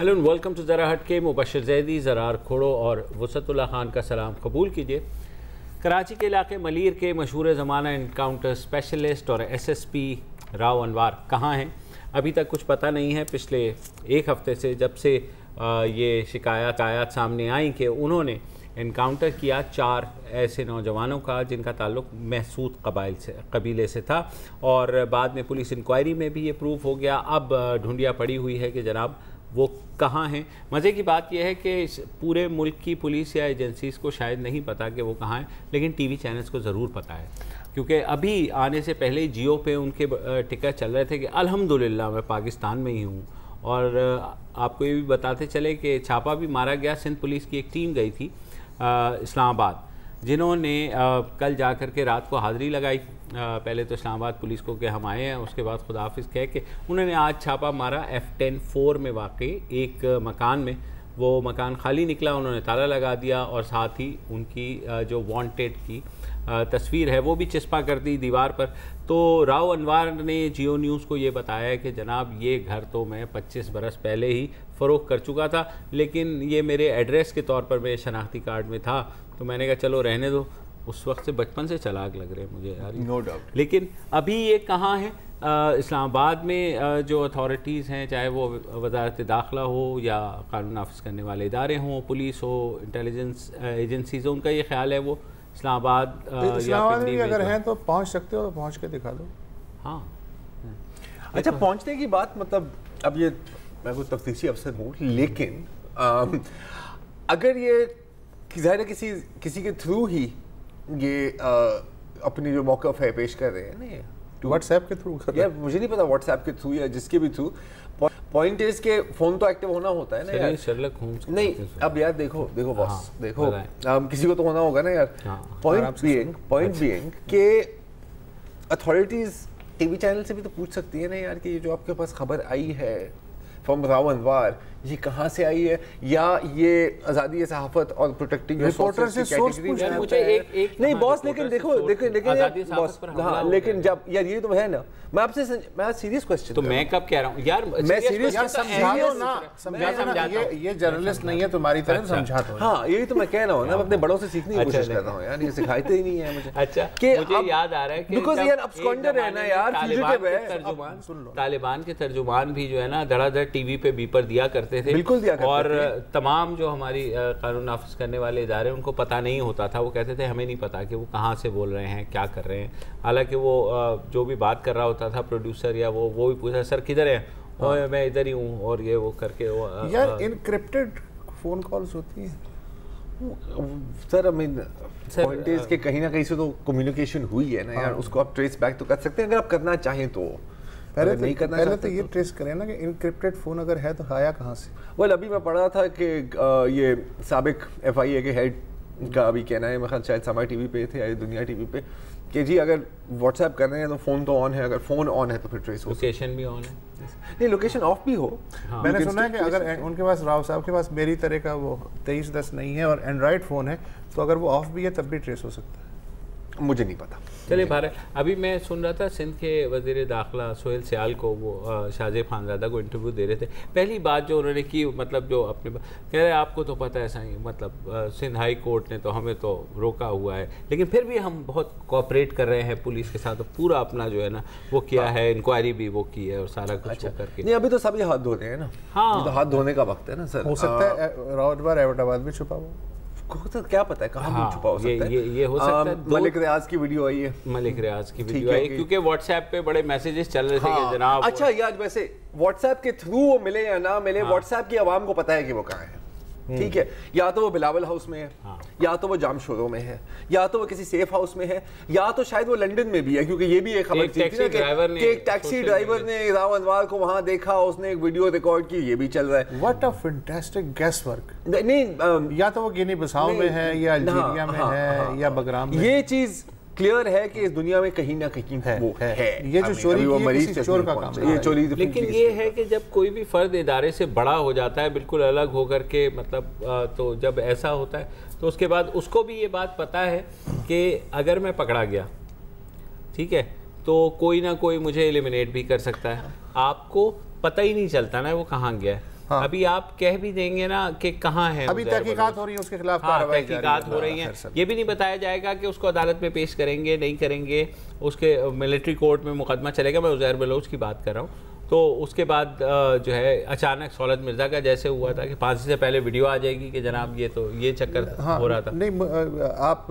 Hello and welcome to ذرا ہٹ کے. مبشر زیدی, زرار کھوڑو اور وسعت اللہ خان کا سلام قبول کیجیے. کراچی کے علاقے ملیر کے مشہور زمانہ انکاؤنٹر اسپیشلسٹ اور ایس ایس پی راؤ انوار کہاں ہیں؟ ابھی تک کچھ پتہ نہیں ہے. پچھلے ایک ہفتے سے جب سے یہ شکایات سامنے آئیں کہ انہوں نے انکاؤنٹر کیا 4 ایسے نوجوانوں کا جن کا تعلق محسود قبیلے سے تھا, اور بعد میں پولیس انکوائری میں بھی یہ پروف ہو گیا. اب ڈھونڈیا پڑی ہوئی ہے کہ جناب وہ کہاں ہیں. مزے کی بات یہ ہے کہ پورے ملک کی پولیس یا ایجنسیز کو شاید نہیں پتہ کہ وہ کہاں ہیں, لیکن ٹی وی چینلز کو ضرور پتہ ہے, کیونکہ ابھی آنے سے پہلے جیو پہ ان کے ٹکٹ چل رہے تھے کہ الحمدللہ میں پاکستان میں ہی ہوں. اور آپ کو یہ بھی بتاتے چلے کہ چھاپا بھی مارا گیا. سندھ پولیس کی ایک ٹیم گئی تھی اسلام آباد, جنہوں نے کل جا کر کے رات کو حاضری لگائی. پہلے تو اسلام آباد پولیس کو کہ ہم آئے ہیں, اس کے بعد خداحافظ کہہ کے انہوں نے آج چھاپا مارا F10-4 میں واقع ایک مکان میں. وہ مکان خالی نکلا, انہوں نے تالا لگا دیا اور ساتھ ہی ان کی جو وانٹیڈ کی تصویر ہے وہ بھی چسپاں کر دی دیوار پر. تو راؤ انوار نے جیو نیوز کو یہ بتایا کہ جناب یہ گھر تو میں 25 برس پہلے ہی فروخت کر چکا تھا, لیکن یہ میرے ایڈریس کے طور پر میرے شناختی کارڈ میں تھا, تو میں نے کہا چلو رہنے دو. اس وقت سے بچپن سے چلاک لگ رہے ہیں مجھے یار, نو ڈاؤٹ. لیکن ابھی یہ کہاں ہے؟ اسلام آباد میں جو اتھارٹیز ہیں, چاہے وہ وزارت داخلہ ہو یا قانون نافذ کرنے والے ادارے ہوں, پولیس ہو, انٹیلیجنس ایجنسیز ہو, ان کا یہ خیال ہے وہ اسلام آباد یا پنڈی اگر ہیں تو پہنچ سکتے ہو تو پہنچ کے دکھا دو. ہاں اچھا, پہنچنے کی بات مطلب اب یہ میں کوئی تفتیشی افسر ہوں, لیکن اگر یہ ظاہر ہے کسی کے تھرو ہی یہ اپنی جو موقف ہے پیش کر رہے ہیں نا, یہ واٹس ایپ کے تھرو کر رہے ہیں. مجھے نہیں پتا واٹس ایپ کے تھرو یا جس کے بھی تھرو. پوائنٹ از کہ فون تو ایکٹیو ہونا ہوتا ہے نا یار. شرلک ہومز نہیں اب یار دیکھو باس, دیکھو کسی کو تو ہونا ہوگا نا یار. پوائنٹ بینگ کہ اتھارٹیز ٹی وی چینل سے بھی تو پوچھ سکتی ہے نا یار کہ یہ جو آپ کے پاس خبر آئی ہے فرام راؤ انوار, یہ کہاں سے آئی ہے, یا یہ آزادی صحافت اور پروٹیکٹنگ رپورٹر سے سورس پوچھنا ہے. نہیں باس, لیکن لیکن جب یار یہ تو ہے نا, میں آپ سے سیریس کوسچن, تو میں کب کہہ رہا ہوں یار, میں سیریس یہ جرنلسٹ نہیں ہے تمہاری طرف, سمجھا دو. ہاں یہی تو میں کہہ رہا ہوں نا, اپنے بڑوں سے سیکھنے کی کوشش کر رہا ہوں یار, یہ سکھاتے ہی نہیں ہے مجھے. اچھا مجھے یاد آ رہا ہے کہ بیکاز یار ابسکونڈر ہے نا یار, طالبان کے ترجمان بھی جو ہے نا دھڑا دھڑ ٹی وی پہ بیپر دیا کرتے تھے, بالکل دیا کرتے تھے, اور تمام جو ہماری قانون نافذ کرنے والے ادارے ان کو پتہ نہیں ہوتا تھا. وہ کہتے تھے ہمیں نہیں پتا کہ وہ کہاں سے بول رہے ہیں, کیا کر رہے ہیں. حالانکہ وہ جو بھی بات کر رہا ہوتا تھا پروڈیوسر یا وہ بھی پوچھا سر کدھر ہیں, اور میں ادھر ہی ہوں, اور یہ وہ کر کے یار انکرپٹڈ فون کالز ہوتی ہیں سر. پوائنٹ از کہ کہیں نہ کہیں سے تو کمیونیکیشن ہوئی ہے نا یار, اس کو آپ ٹریس بیک تو کر سکتے ہیں اگر آپ کرنا چاہیں تو. پہلے تو یہ ٹریس کریں نا کہ انکرپٹڈ فون اگر ہے تو آیا کہاں سے. ویل ابھی میں پڑھا تھا کہ یہ سابق FIA کے ہیڈ کا ابھی کہنا ہے, میں خیال شاید سما ٹی وی پہ تھے یا دنیا ٹی وی پہ, کہ جی اگر واٹس ایپ کر رہے ہیں تو فون تو آن ہے, اگر فون آن ہے تو پھر ٹریس ہو, لوکیشن بھی آن ہے. نہیں لوکیشن آف بھی ہو. میں نے سنا ہے کہ اگر ان کے پاس راؤ صاحب کے پاس میری طرح کا وہ 2310 نہیں ہے اور اینڈرائڈ فون ہے, تو اگر وہ آف بھی ہے تب بھی ٹریس ہو سکتا ہے. مجھے نہیں پتا. چلے بہرحال ابھی میں سن رہا تھا سندھ کے وزیر داخلہ سہیل سیال کو وہ شاہزیب خانزادہ کو انٹرویو دے رہے تھے. پہلی بات جو انہوں نے کی, مطلب جو اپنے کہہ رہے آپ کو تو پتہ ہے صحیح, مطلب سندھ ہائی کورٹ نے تو ہمیں تو روکا ہوا ہے, لیکن پھر بھی ہم بہت کوآپریٹ کر رہے ہیں پولیس کے ساتھ, پورا اپنا جو ہے نا وہ کیا ہے, انکوائری بھی وہ کی ہے اور سارا کچھ کر کے. نہیں ابھی تو سبھی ہاتھ دھو رہے ہیں نا. ہاں تو ہاتھ دھونے کا وقت ہے نا سر. ہو سکتا ہے راؤ انوار ایبٹ آباد بھی چھپا ہوا, کیا پتہ ہے کہاں چھپا ہو سکتا ہے. یہ ہو سکتا ہے. ملک ریاض کی ویڈیو آئی ہے, ملک ریاض کی ویڈیو آئی, کیونکہ واٹس ایپ پہ بڑے میسیجز چل رہے تھے کہ جناب. اچھا یار ویسے واٹس ایپ کے تھرو وہ ملے یا نہ ملے, واٹس ایپ کی عوام کو پتہ ہے کہ وہ کہاں ہے, ٹھیک ہے. یا تو وہ بلاول ہاؤس میں ہے, یا تو وہ جام شوروں میں ہے, یا تو وہ کسی سیف ہاؤس میں ہے, یا تو شاید وہ لنڈن میں بھی ہے, کیونکہ یہ بھی ایک خبر تھی کہ ایک ٹیکسی ڈرائیور نے راؤ انوار کو وہاں دیکھا, اس نے ایک ویڈیو ریکارڈ کی, یہ بھی چل رہا ہے. What a fantastic guess work. نہیں یا تو وہ گینی بساؤ میں ہے, یا الجیریا میں ہے, یا بگرام میں. یہ چیز کلیئر ہے کہ اس دنیا میں کہیں نہ کہیں وہ ہے. یہ جو چوری کی کسی چور کا کام ہے, یہ چوری. لیکن یہ ہے کہ جب کوئی بھی فرد ادارے سے بڑا ہو جاتا ہے بالکل الگ ہو کر کے, مطلب تو جب ایسا ہوتا ہے تو اس کے بعد اس کو بھی یہ بات پتہ ہے کہ اگر میں پکڑا گیا, ٹھیک ہے, تو کوئی نہ کوئی مجھے ایلیمینیٹ بھی کر سکتا ہے. آپ کو پتہ ہی نہیں چلتا نا وہ کہاں گیا ہے. ابھی آپ کہہ بھی دیں گے نا کہ کہاں ہے, ابھی تحقیقات ہو رہی ہیں اس کے خلاف, تحقیقات ہو رہی ہیں, یہ بھی نہیں بتایا جائے گا کہ اس کو عدالت میں پیش کریں گے نہیں کریں گے, اس کے ملٹری کورٹ میں مقدمہ چلے گا. میں عزیر بلوچ کی بات کر رہا ہوں. تو اس کے بعد جو ہے اچانک سہولت مرزا کا جیسے ہوا تھا کہ پھانسی سے پہلے ویڈیو آ جائے گی کہ جناب یہ تو یہ چکر ہو رہا تھا. نہیں, آپ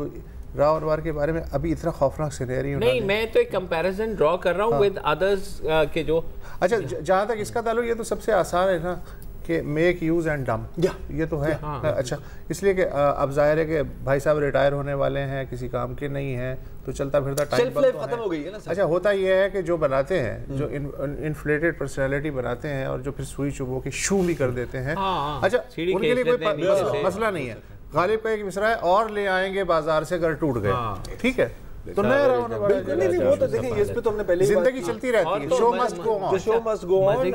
راؤ انوار کے بارے میں ابھی اتنا خوفناک سینیریو نہیں, میں تو ایک کمپیریزن ڈرا کر رہا ہوں ود ادرز کے جو. اچھا, جہاں تک اس کا تعلق, یہ تو سب سے آسان ہے نا کہ میک یوز اینڈ ڈم, یہ تو ہے. اچھا, اس لیے کہ اب ظاہر ہے کہ بھائی صاحب ریٹائر ہونے والے ہیں, کسی کام کے نہیں ہیں, تو چلتا پھرتا ٹائم ختم ہو گئی ہے نا. اچھا, ہوتا یہ ہے کہ جو بناتے ہیں, جو انفلیٹڈ پرسنالٹی بناتے ہیں اور جو پھر سوئی چبو کے شو بھی کر دیتے ہیں, اچھا ان کے لیے کوئی مسئلہ نہیں ہے. غالب کا ایک مصرع ہے, اور لے آئیں گے بازار سے اگر ٹوٹ گئے, ٹھیک ہے, تو نیا نہیں, وہ تو دیکھیں اس پہ تو ہم نے پہلے زندگی چلتی رہتی ہے, شو مسٹ گو آن, شو مسٹ گو آن. اور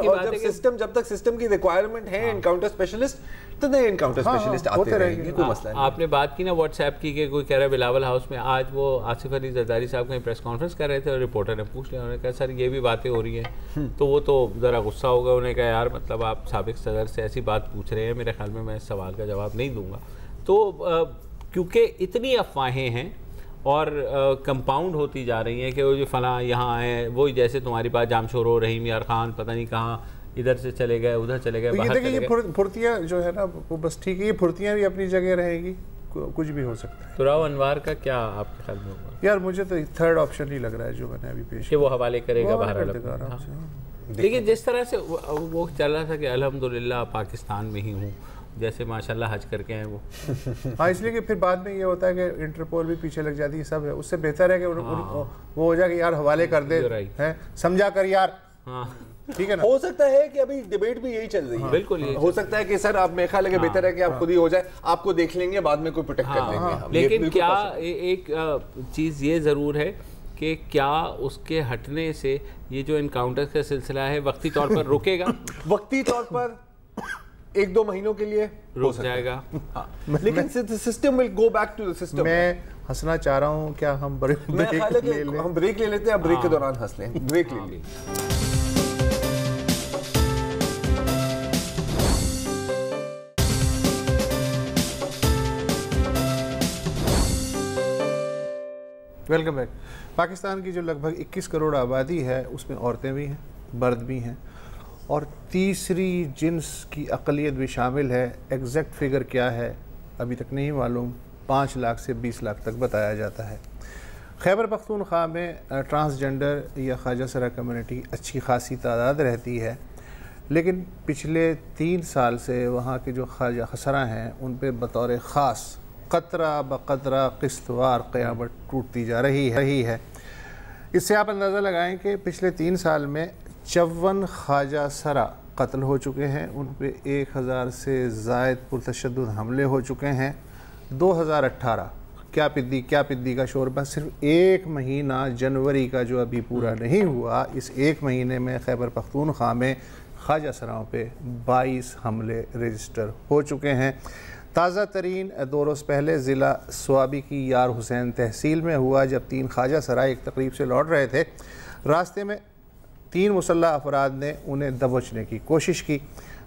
جب تک سسٹم کی ریکوائرمنٹ ہے انکاؤنٹر اسپیشلسٹ, تو نئے انکاؤنٹر اسپیشلسٹ آتے رہیں گے, کوئی مسئلہ نہیں. آپ نے بات کی نا واٹس ایپ کی کہ کوئی کہہ رہا ہے بلاول ہاؤس میں, آج وہ آصف علی زرداری صاحب کہیں پریس کانفرنس کر رہے تھے اور رپورٹر نے پوچھ لیا, انہوں نے کہا سر یہ بھی باتیں ہو رہی ہیں, تو وہ تو ذرا غصہ ہوگا. انہوں نے کہا یار مطلب آپ سابق صدر سے ایسی بات پوچھ رہے ہیں, میرے خیال میں اس سوال کا جواب نہیں دوں گا. تو کیونکہ اتنی افواہیں ہیں اور کمپاؤنڈ ہوتی جا رہی ہیں کہ وہ جو فلاں یہاں آئے, وہی جیسے تمہاری بات جامشورو, رحیم یار خان, پتہ نہیں کہاں ادھر سے چلے گئے ادھر چلے گئے, باہر چلے گئے. یہ پھرتیاں جو ہے نا وہ بس ٹھیک ہے, یہ پھرتیاں بھی اپنی جگہ رہیں گی, کچھ بھی ہو سکتا ہے. تو راؤ انوار کا کیا آپ کے خیال میں ہوگا؟ یار مجھے تو تھرڈ آپشن ہی لگ رہا ہے جو میں نے ابھی پیش کہ وہ حوالے کرے گا باہر. لیکن جس طرح سے وہ چل رہا تھا کہ الحمدللہ پاکستان میں ہی ہوں, جیسے ماشاءاللہ حج کر کے ہیں وہ. ہاں, اس لیے کہ پھر بعد میں یہ ہوتا ہے کہ انٹرپول بھی پیچھے لگ جاتی ہے, سب ہے. اس سے بہتر ہے کہ وہ ہو جائے کہ یار حوالے کر دے, سمجھا کر یار. ٹھیک ہے نا, ہو سکتا ہے کہ ابھی ڈیبیٹ بھی یہی چل رہی ہے. بالکل, ہو سکتا ہے کہ سر آپ میرے خیال ہے کہ بہتر ہے کہ آپ خود ہی ہو جائے, آپ کو دیکھ لیں گے, بعد میں کوئی پروٹیکٹ کر لیں گے. لیکن کیا ایک چیز یہ ضرور ہے کہ کیا اس کے ہٹنے سے یہ جو انکاؤنٹر کا سلسلہ ہے وقتی طور پر رکے گا؟ وقتی طور پر 1-2 مہینوں کے لیے رک جائے گا, لیکن system will go back to the system. میں ہنسنا چاہ رہا ہوں, کیا ہم بریک لے لیتے ہیں, بریک کے دوران ہنس لیں, بریک لے لیں. Welcome back. پاکستان کی جو لگ بھگ 21 کروڑ آبادی ہے, اس میں عورتیں بھی ہیں, مرد بھی ہیں, اور تیسری جنس کی اقلیت بھی شامل ہے. ایگزیکٹ فگر کیا ہے ابھی تک نہیں معلوم, 5 لاکھ سے 20 لاکھ تک بتایا جاتا ہے. خیبر پختونخوا میں ٹرانسجنڈر یا خواجہ سرا کمیونٹی اچھی خاصی تعداد رہتی ہے, لیکن پچھلے 3 سال سے وہاں کے جو خواجہ سرا ہیں ان پہ بطور خاص قطرہ بقطرہ قسطوار قیامت ٹوٹتی جا رہی ہے. اس سے آپ اندازہ لگائیں کہ پچھلے 3 سال میں 54 خواجہ سرا قتل ہو چکے ہیں, ان پہ 1000 سے زائد پرتشدد حملے ہو چکے ہیں. 2018 کیا پدی کا شوربہ, صرف 1 مہینہ جنوری کا جو ابھی پورا نہیں ہوا, اس 1 مہینے میں خیبر پختونخوا میں خواجہ سراؤں پہ 22 حملے رجسٹر ہو چکے ہیں. تازہ ترین 2 روز پہلے ضلع سوابی کی یار حسین تحصیل میں ہوا, جب 3 خواجہ سرا ایک تقریب سے لوٹ رہے تھے. راستے میں 3 مسلح افراد نے انہیں دبوچنے کی کوشش کی,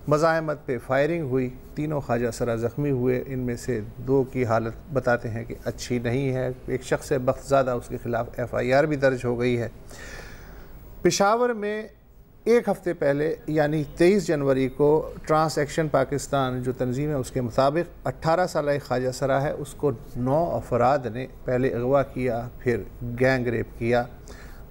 مزاحمت پہ فائرنگ ہوئی, تینوں خواجہ سرا زخمی ہوئے. ان میں سے 2 کی حالت بتاتے ہیں کہ اچھی نہیں ہے. ایک شخص بخت زادہ, اس کے خلاف FIR بھی درج ہو گئی ہے. پشاور میں 1 ہفتے پہلے یعنی 23 جنوری کو ٹرانس ایکشن پاکستان جو تنظیم ہے اس کے مطابق 18 سالہ خواجہ سرا ہے, اس کو 9 افراد نے پہلے اغوا کیا, پھر گینگ ریپ کیا.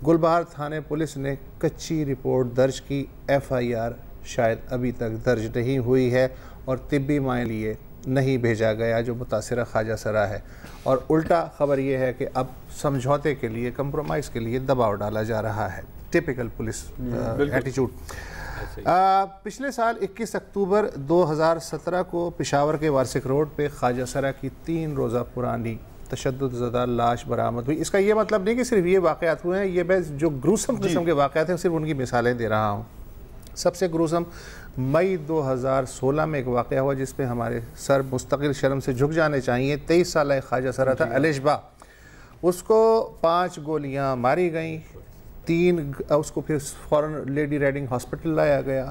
گلبہار تھانے پولیس نے کچی رپورٹ درج کی, FIR شاید ابھی تک درج نہیں ہوئی ہے اور طبی معائنے لیے نہیں بھیجا گیا جو متاثرہ خواجہ سرا ہے. اور الٹا خبر یہ ہے کہ اب سمجھوتے کے لیے, کمپرومائز کے لیے دباؤ ڈالا جا رہا ہے. ٹپیکل پولیس ایٹیچیوڈ. پچھلے سال 21 اکتوبر 2017 کو پشاور کے وارسک روڈ پہ خواجہ سرا کی 3 روزہ پرانی تشدد زدہ لاش برآمد ہوئی. اس کا یہ مطلب نہیں کہ صرف یہ واقعات ہوئے ہیں, یہ میں جو گروسم قسم کے واقعات ہیں صرف ان کی مثالیں دے رہا ہوں. سب سے گروسم مئی 2016 میں ایک واقعہ ہوا جس پہ ہمارے سر مستقل شرم سے جھک جانے چاہیے. 23 سالہ خواجہ سرا تھا, الشبا. اس کو 5 گولیاں ماری گئیں, 3 اس کو پھر فوراً لیڈی ریڈنگ ہاسپٹل لایا گیا.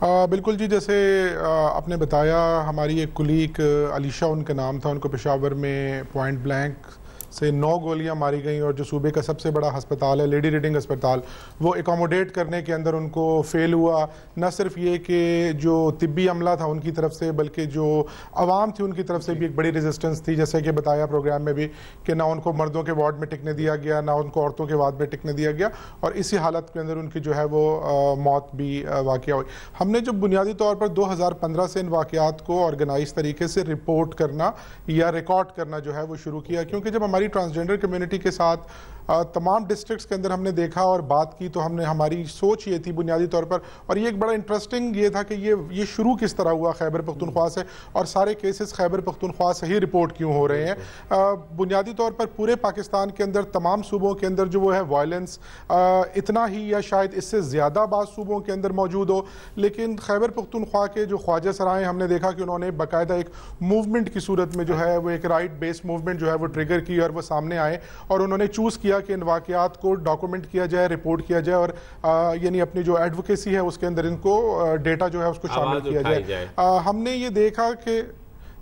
بالکل جی، جیسے آپ نے بتایا، ہماری ایک کلیگ علیشہ ان کا نام تھا، ان کو پشاور میں پوائنٹ بلینک سے 9 گولیاں ماری گئیں، اور جو صوبے کا سب سے بڑا ہسپتال ہے لیڈی ریڈنگ ہسپتال، وہ اکوموڈیٹ کرنے کے اندر ان کو فیل ہوا۔ نہ صرف یہ کہ جو طبی عملہ تھا ان کی طرف سے، بلکہ جو عوام تھی ان کی طرف سے بھی ایک بڑی ریزسٹنس تھی، جیسے کہ بتایا پروگرام میں بھی کہ نہ ان کو مردوں کے وارڈ میں ٹکنے دیا گیا، نہ ان کو عورتوں کے وارڈ میں ٹکنے دیا گیا، اور اسی حالت کے اندر ان کی جو ہے وہ موت بھی واقع ہوئی۔ ہم نے جو بنیادی طور پر 2015 سے ان واقعات کو آرگنائز طریقے سے رپورٹ کرنا یا ریکارڈ کرنا جو ہے وہ شروع کیا، کیونکہ جب ہماری ٹرانسجنڈر کمیونٹی کے ساتھ تمام ڈسٹرکٹس کے اندر ہم نے دیکھا اور بات کی، تو ہماری سوچ یہ تھی بنیادی طور پر، اور یہ ایک بڑا انٹرسٹنگ یہ تھا کہ یہ شروع کس طرح ہوا خیبر پختونخوا سے، اور سارے کیسز خیبر پختونخوا سے ہی رپورٹ کیوں ہو رہے ہیں۔ بنیادی طور پر پورے پاکستان کے اندر تمام صوبوں کے اندر جو وہ ہے وائلنس اتنا ہی یا شاید اس سے زیادہ بعض صوبوں کے اندر موجود ہو، لیکن خیبر پختونخوا کے جو خواجہ سرائیں ہم نے دیکھا کہ انہوں نے باقاعدہ ایک موومنٹ کی صورت میں جو ہے وہ ایک رائٹ بیس موومنٹ جو ہے وہ ٹریگر کی، اور وہ سامنے آئے اور انہوں نے چوز کیا کہ ان واقعات کو ڈاکومنٹ کیا جائے، رپورٹ کیا جائے، اور یعنی اپنی جو ایڈوکیسی ہے اس کے اندر ان کو ڈیٹا جو ہے اس کو شامل کیا جائے۔ ہم نے یہ دیکھا کہ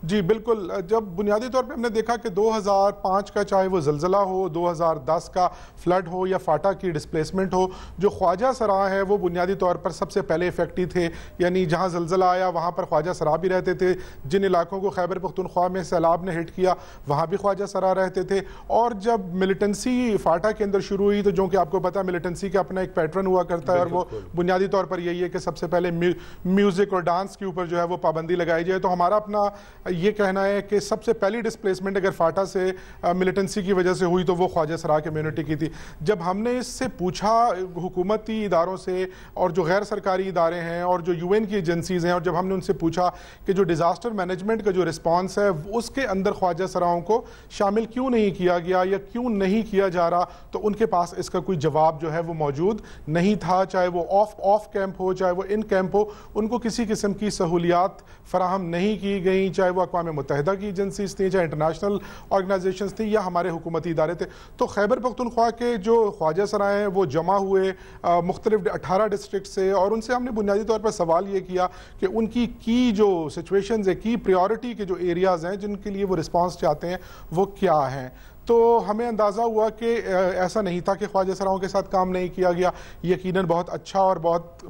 جی بالکل، جب بنیادی طور پہ ہم نے دیکھا کہ 2005 کا چاہے وہ زلزلہ ہو، 2010 کا فلڈ ہو یا فاٹا کی ڈسپلیسمنٹ ہو، جو خواجہ سرا ہے وہ بنیادی طور پر سب سے پہلے افیکٹی تھے، یعنی جہاں زلزلہ آیا وہاں پر خواجہ سرا بھی رہتے تھے، جن علاقوں کو خیبر پختونخوا میں سیلاب نے ہٹ کیا وہاں بھی خواجہ سرا رہتے تھے۔ اور جب ملیٹنسی فاٹا کے اندر شروع ہوئی، تو جو کہ آپ کو پتا ہے ملیٹنسی کا اپنا ایک پیٹرن ہوا کرتا ہے، اور وہ بنیادی طور پر یہی ہے کہ سب سے پہلے میوزک اور ڈانس کے اوپر جو ہے وہ پابندی لگائی جائے۔ تو ہمارا اپنا یہ کہنا ہے کہ سب سے پہلی ڈسپلیسمنٹ اگر فاٹا سے ملیٹنسی کی وجہ سے ہوئی تو وہ خواجہ سرا کمیونٹی کی تھی۔ جب ہم نے اس سے پوچھا حکومتی اداروں سے اور جو غیر سرکاری ادارے ہیں اور جو UN کی ایجنسیز ہیں، اور جب ہم نے ان سے پوچھا کہ جو ڈیزاسٹر مینجمنٹ کا جو رسپانس ہے اس کے اندر خواجہ سراؤں کو شامل کیوں نہیں کیا گیا یا کیوں نہیں کیا جا رہا، تو ان کے پاس اس کا کوئی جواب جو ہے وہ موجود نہیں تھا۔ چاہے وہ آف کیمپ ہو، چاہے وہ ان کیمپ ہو، ان کو کسی قسم کی سہولیات فراہم نہیں کی گئیں، چاہے وہ اقوام متحدہ کی ایجنسیز تھیں، چاہے انٹرنیشنل آرگنائزیشنز تھیں یا ہمارے حکومتی ادارے تھے۔ تو خیبر پختونخوا کے جو خواجہ سرائے ہیں وہ جمع ہوئے مختلف 18 ڈسٹرکٹ سے، اور ان سے ہم نے بنیادی طور پر سوال یہ کیا کہ ان کی جو سچویشنز ہے، کی پریورٹی کے جو ایریاز ہیں جن کے لیے وہ رسپانس چاہتے ہیں وہ کیا ہیں۔ تو ہمیں اندازہ ہوا کہ ایسا نہیں تھا کہ خواجہ سراؤں کے ساتھ کام نہیں کیا گیا، یقیناً بہت اچھا اور بہت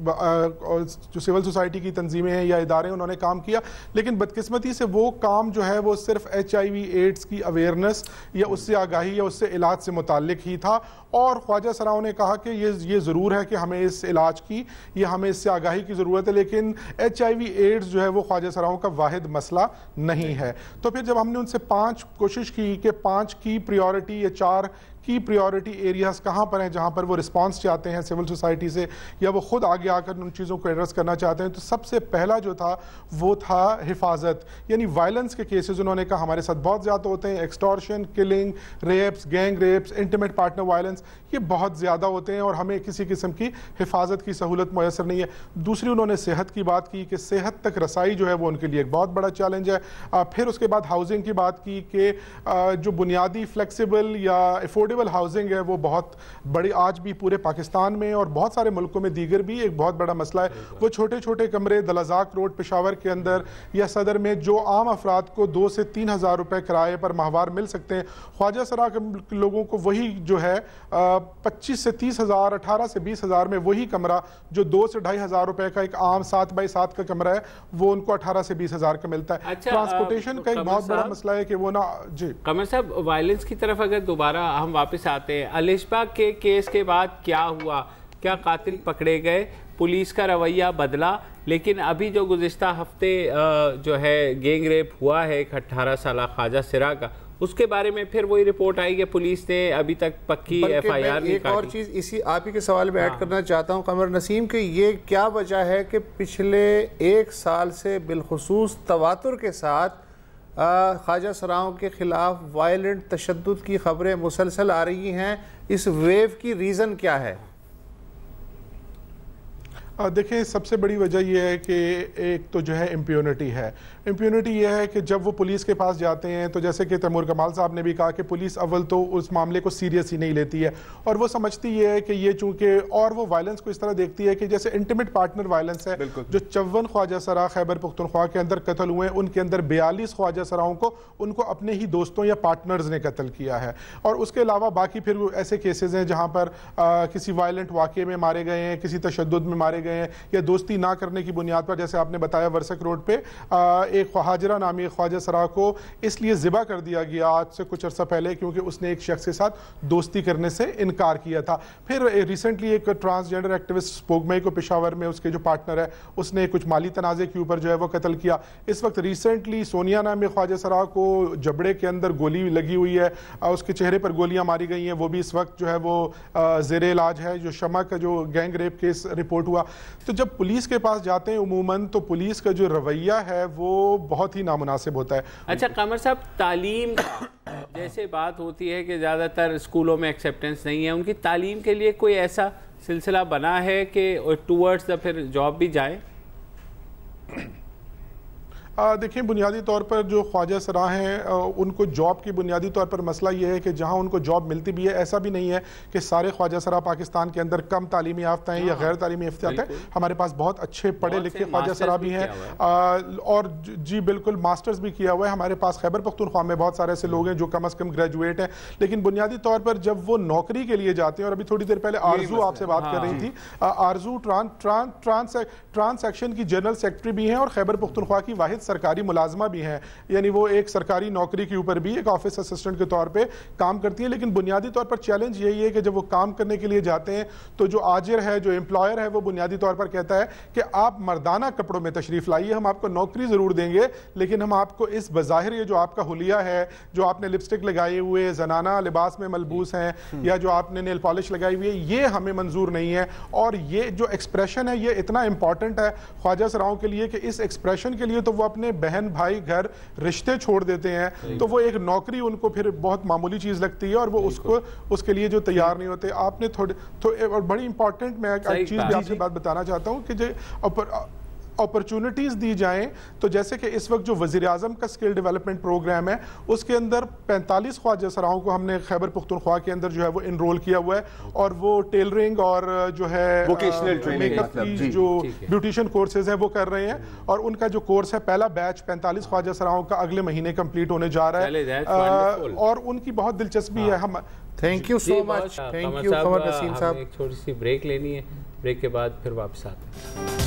جو سول سوسائٹی کی تنظیمیں ہیں یا ادارے انہوں نے کام کیا، لیکن بدقسمتی سے وہ کام جو ہے وہ صرف HIV ایڈز کی اویئرنیس یا اس سے آگاہی یا اس سے علاج سے متعلق ہی تھا۔ اور خواجہ سراؤں نے کہا کہ یہ ضرور ہے کہ ہمیں اس علاج کی یا ہمیں اس سے آگاہی کی ضرورت ہے، لیکن HIV ایڈز جو ہے وہ خواجہ سراؤں کا واحد مسئلہ نہیں ہے۔ تو پھر جب ہم نے ان سے 5 کوشش کی کہ 5 کی پریورٹی یا 4 کی پریورٹی ایریاز کہاں پر ہیں جہاں پر وہ رسپانس چاہتے ہیں سول سوسائٹی سے یا وہ خود آگے آ کر ان چیزوں کو ایڈریس کرنا چاہتے ہیں، تو سب سے پہلا جو تھا وہ تھا حفاظت، یعنی وائلنس کے کیسز انہوں نے کہا ہمارے ساتھ بہت زیادہ ہوتے ہیں، extortion, killing, rapes, gang rapes, intimate partner violence, یہ بہت زیادہ ہوتے ہیں اور ہمیں کسی قسم کی حفاظت کی سہولت میسر نہیں ہے۔ دوسری انہوں نے صحت کی بات کی کہ صحت تک رسائی جو ہے وہ ان کے لیے ایک بہت بڑا چیلنج ہے۔ پھر اس کے بعد ہاؤسنگ کی بات کی کہ جو بنیادی فلیکسیبل یا افورڈیبل ہاؤسنگ ہے وہ بہت بڑی آج بھی پورے پاکستان میں اور بہت سارے ملکوں میں دیگر بھی ایک بہت بڑا مسئلہ ہے۔ وہ چھوٹے چھوٹے کمرے دلازاک روڈ پشاور کے اندر یا صدر میں جو عام افراد کو 2 سے 3 ہزار روپے کرائے پر ماہوار مل سکتے ہیں، خواجہ سرا کے لوگوں کو وہی جو ہے 25 سے 30 ہزار، 18 سے 20 ہزار میں وہی کمرہ جو 2 سے 2.5 ہزار روپے کا ایک عام 7 بائی 7 کا کمرہ ہے وہ ان کو 18 سے 20 ہزار کا ملتا ہے۔ ٹرانسپورٹیشن کا ایک بہت بڑا مسئلہ ہے کہ وہ نا جی قمر صاحب وائلنس کی طرف اگر دوبارہ ہم واپس آتے ہیں، علیشہ کے کیس کے بعد کیا ہوا؟ کیا قاتل پکڑے گئے؟ پولیس کا رویہ بدلا؟ لیکن ابھی جو گزشتہ ہفتے جو ہے گینگ ریپ ہوا ہے ایک 18 سالہ خواجہ سرا کا، اس کے بارے میں پھر وہی رپورٹ آئی کہ پولیس نے ابھی تک پکی FIR نہیں کاٹی۔ ایک اور چیز اسی آپ ہی کے سوال میں ایڈ کرنا چاہتا ہوں قمر نسیم کہ یہ کیا وجہ ہے کہ پچھلے 1 سال سے بالخصوص تواتر کے ساتھ خواجہ سراؤں کے خلاف وائلنٹ تشدد کی خبریں مسلسل آ رہی ہیں؟ اس ویو کی ریزن کیا ہے؟ دیکھیں سب سے بڑی وجہ یہ ہے کہ ایک تو جو ہے امپیونٹی ہے. امپیونٹی یہ ہے کہ جب وہ پولیس کے پاس جاتے ہیں تو جیسے کہ تیمور کمال صاحب نے بھی کہا کہ پولیس اول تو اس معاملے کو سیریس ہی نہیں لیتی ہے, اور وہ سمجھتی یہ ہے کہ یہ چونکہ, اور وہ وائلنس کو اس طرح دیکھتی ہے کہ جیسے انٹیمیٹ پارٹنر وائلنس ہے. جو 54 خواجہ سرا خیبر پختونخوا کے اندر قتل ہوئے ہیں, ان کے اندر 42 خواجہ سراؤں کو ان کو اپنے ہی دوستوں یا پارٹنرز نے قتل کیا ہے. اور اس کے علاوہ باقی پھر ایسے کیسز ہیں جہاں پر کسی وائلنٹ واقعے میں مارے گئے ہیں, کسی تشدد میں مارے گئے ہیں, یا دوستی نہ کرنے کی بنیاد پر, جیسے آپ نے بتایا ورسک روڈ پہ ایک حاجرہ نامی خواجہ سرا کو اس لیے ذبح کر دیا گیا آج سے کچھ عرصہ پہلے کیونکہ اس نے ایک شخص کے ساتھ دوستی کرنے سے انکار کیا تھا. پھر ریسنٹلی ایک ٹرانسجینڈر ایکٹیوسٹ سپوگمئی کو پشاور میں اس کے جو پارٹنر ہے اس نے کچھ مالی تنازع کے اوپر جو ہے وہ قتل کیا. اس وقت ریسنٹلی سونیا نامی خواجہ سرا کو جبڑے کے اندر گولی لگی ہوئی ہے, اس کے چہرے پر گولیاں ماری گئی ہیں, وہ بھی اس وقت جو ہے وہ زیر علاج ہے. جو شمع کا جو گینگ ریپ کیس رپورٹ ہوا, تو جب پولیس کے پاس جاتے ہیں عموماً تو پولیس کا جو رویہ ہے وہ بہت ہی نامناسب ہوتا ہے. اچھا قمر صاحب, تعلیم جیسے بات ہوتی ہے کہ زیادہ تر اسکولوں میں ایکسیپٹنس نہیں ہے, ان کی تعلیم کے لیے کوئی ایسا سلسلہ بنا ہے کہ ٹورڈز دا پھر جاب بھی جائیں؟ دیکھیں بنیادی طور پر جو خواجہ سرا ہیں ان کو جاب کی بنیادی طور پر مسئلہ یہ ہے کہ جہاں ان کو جاب ملتی بھی ہے, ایسا بھی نہیں ہے کہ سارے خواجہ سرا پاکستان کے اندر کم تعلیمی یافتہ ہیں یا غیر تعلیمی یافتہ ہیں. ہمارے پاس بہت اچھے پڑھے لکھے خواجہ سرا بھی ہیں, اور جی بالکل ماسٹرز بھی کیا ہوا ہے. ہمارے پاس خیبر پختونخوا میں بہت سارے ایسے لوگ ہیں جو کم از کم گریجویٹ ہیں, لیکن بنیادی طور پر جب وہ نوکری کے لیے جاتے ہیں, اور ابھی تھوڑی دیر پہلے آرزو آپ سے بات کر رہی تھی, آرزو ٹرانس ایکشن کی جنرل سیکرٹری بھی ہیں اور خیبر پختونخوا کی واحد سرکاری ملازمہ بھی ہیں, یعنی وہ ایک سرکاری نوکری کے اوپر بھی ایک آفس اسسٹنٹ کے طور پہ کام کرتی ہیں. لیکن بنیادی طور پر چیلنج یہی ہے کہ جب وہ کام کرنے کے لیے جاتے ہیں تو جو آجر ہے, جو امپلائر ہے, وہ بنیادی طور پر کہتا ہے کہ آپ مردانہ کپڑوں میں تشریف لائیے, ہم آپ کو نوکری ضرور دیں گے لیکن ہم آپ کو اس بظاہر یہ جو آپ کا حلیہ ہے, جو آپ نے لپسٹک لگائے ہوئے زنانہ لباس میں ملبوس ہیں, یا جو آپ نے نیل پالش لگائی ہوئی ہے, یہ ہمیں منظور نہیں ہے. اور یہ جو ایکسپریشن ہے یہ اتنا امپورٹنٹ ہے خواجہ سراؤں کے لیے کہ اس ایکسپریشن کے لیے تو وہ اپنے بہن بھائی گھر رشتے چھوڑ دیتے ہیں, تو وہ ایک نوکری ان کو پھر بہت معمولی چیز لگتی ہے اور وہ اس کے لیے جو تیار نہیں ہوتے. آپ نے اور بڑی امپورٹنٹ میں ایک چیز بھی آپ سے بات بتانا چاہتا ہوں کہ جو اپرچونٹیز دی جائیں, تو جیسے کہ اس وقت جو وزیر اعظم کا سکل ڈیولپمنٹ پروگرام ہے اس کے اندر 45 خواجہ سراؤں کو ہم نے خیبر پختونخوا کے اندر جو ہے وہ انرول کیا ہوا ہے, اور وہ ٹیلرنگ اور جو ہے میک اپ کی جو بیوٹیشین کورسز ہیں وہ کر رہے ہیں, اور ان کا جو کورس ہے پہلا بیچ 45 خواجہ سراؤں کا اگلے مہینے کمپلیٹ ہونے جا رہا ہے, اور ان کی بہت دلچسپی ہے. ہم thank you so much. Thank you Qamar Naseem صاحب. ایک چھوٹی سی بریک لینی ہے, بریک کے بعد پھر واپس آتے ہیں.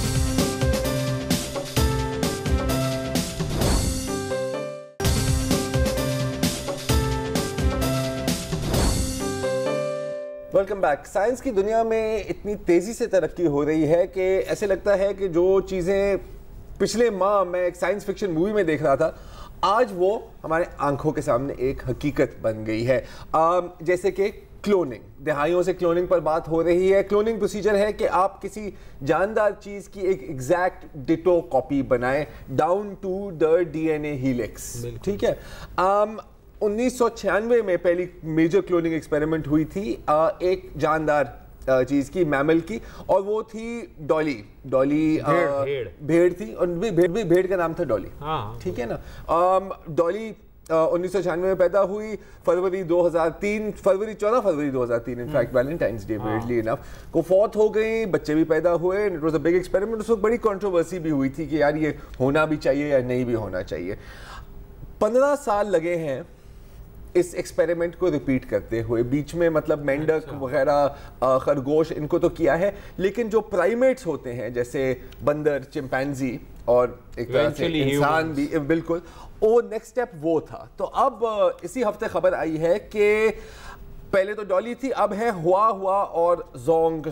Welcome back. سائنس کی دنیا میں اتنی تیزی سے ترقی ہو رہی ہے کہ ایسے لگتا ہے کہ جو چیزیں پچھلے ماہ میں ایک سائنس فکشن مووی میں دیکھ رہا تھا, آج وہ ہمارے آنکھوں کے سامنے ایک حقیقت بن گئی ہے. جیسے کہ کلوننگ, دہائیوں سے کلوننگ پر بات ہو رہی ہے. کلوننگ پروسیجر ہے کہ آپ کسی جاندار چیز کی ایک ایگزیکٹ ڈیٹو کاپی بنائیں down to the D N A helix. ٹھیک ہے, 1996 میں پہلی میجر کلوننگ ایکسپیریمنٹ ہوئی تھی ایک جاندار چیز کی, میمل کی, اور وہ تھی ڈالی. بھیڑ تھی, اور بھیڑ کا نام تھا ڈالی. ٹھیک ہے نا. ڈالی 1996 میں پیدا ہوئی, فروری 14 فروری 2003 انفیکٹ ویلنٹائنس ڈے ویئرڈلی انف کو فوت ہو گئی. بچے بھی پیدا ہوئے. It was a big experiment. اس وقت بڑی کنٹروورسی بھی ہوئی تھی کہ یار یہ ہونا بھی چاہیے یا نہیں بھی ہونا چاہیے. 15 سال لگے ہیں اس ایکسپیریمنٹ کو ریپیٹ کرتے ہوئے. بیچ میں مطلب مینڈک وغیرہ, خرگوش, ان کو تو کیا ہے, لیکن جو پرائمیٹس ہوتے ہیں جیسے بندر, چمپینزی اور ایک طرح سے انسان بھی, بالکل وہ نیکسٹ اسٹیپ وہ تھا. تو اب اسی ہفتے خبر آئی ہے کہ پہلے تو ڈالی تھی, اب ہے ہوا اور زونگ.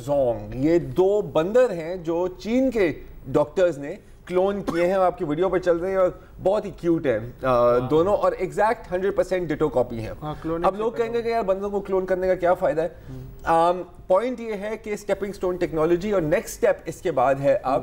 یہ 2 بندر ہیں جو چین کے ڈاکٹرز نے کلون کیے ہیں, آپ کی ویڈیو پہ چل رہے ہیں, اور بہت ہی کیوٹ ہیں دونوں, اور ایگزیکٹ 100% ڈیٹو کاپی ہیں. اب لوگ کہیں گے کہ یار بندوں کو کلون کرنے کا کیا فائدہ ہے. پوائنٹ یہ ہے کہ اسٹیپنگ سٹون ٹیکنالوجی, اور نیکسٹ اسٹیپ اس کے بعد ہے اب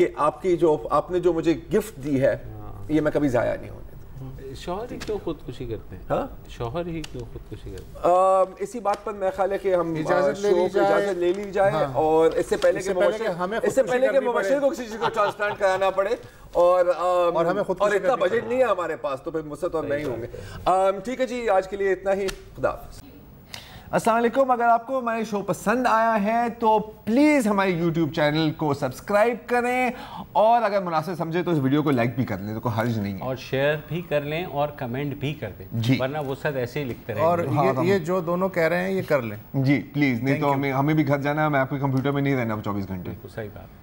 کہ آپ نے جو مجھے گفٹ دی ہے یہ میں کبھی ضائع نہیں ہونے دوں. شوہر ہی کیوں خودکشی کرتے ہیں؟ ہاں شوہر ہی کیوں خودکشی کرتے ہیں؟ اسی بات پر میں خیال ہے کہ ہم اجازت لے لی جائے اور اس سے پہلے کہ مبشر کو کسی چیز کو ٹرانسپلانٹ کرانا پڑے اور ہمیں اور اتنا بجٹ نہیں ہے ہمارے پاس تو پھر مجھ سے تو نہیں ہوں گے. ٹھیک ہے جی, آج کے لیے اتنا ہی. خدا حافظ. السلام علیکم. اگر آپ کو ہمارے شو پسند آیا ہے تو پلیز ہمارے یوٹیوب چینل کو سبسکرائب کریں اور اگر مناسب سمجھے تو اس ویڈیو کو لائک بھی کر لیں, تو کوئی حرج نہیں ہے, اور شیئر بھی کر لیں اور کمنٹ بھی کر دیں جی, ورنہ وہ سب ایسے ہی لکھتے رہیں. اور یہ جو دونوں کہہ رہے ہیں یہ کر لیں جی پلیز, نہیں تو ہمیں بھی گھر جانا ہے, میں آپ کے کمپیوٹر میں نہیں رہنا 24 گھنٹے. صحیح بات.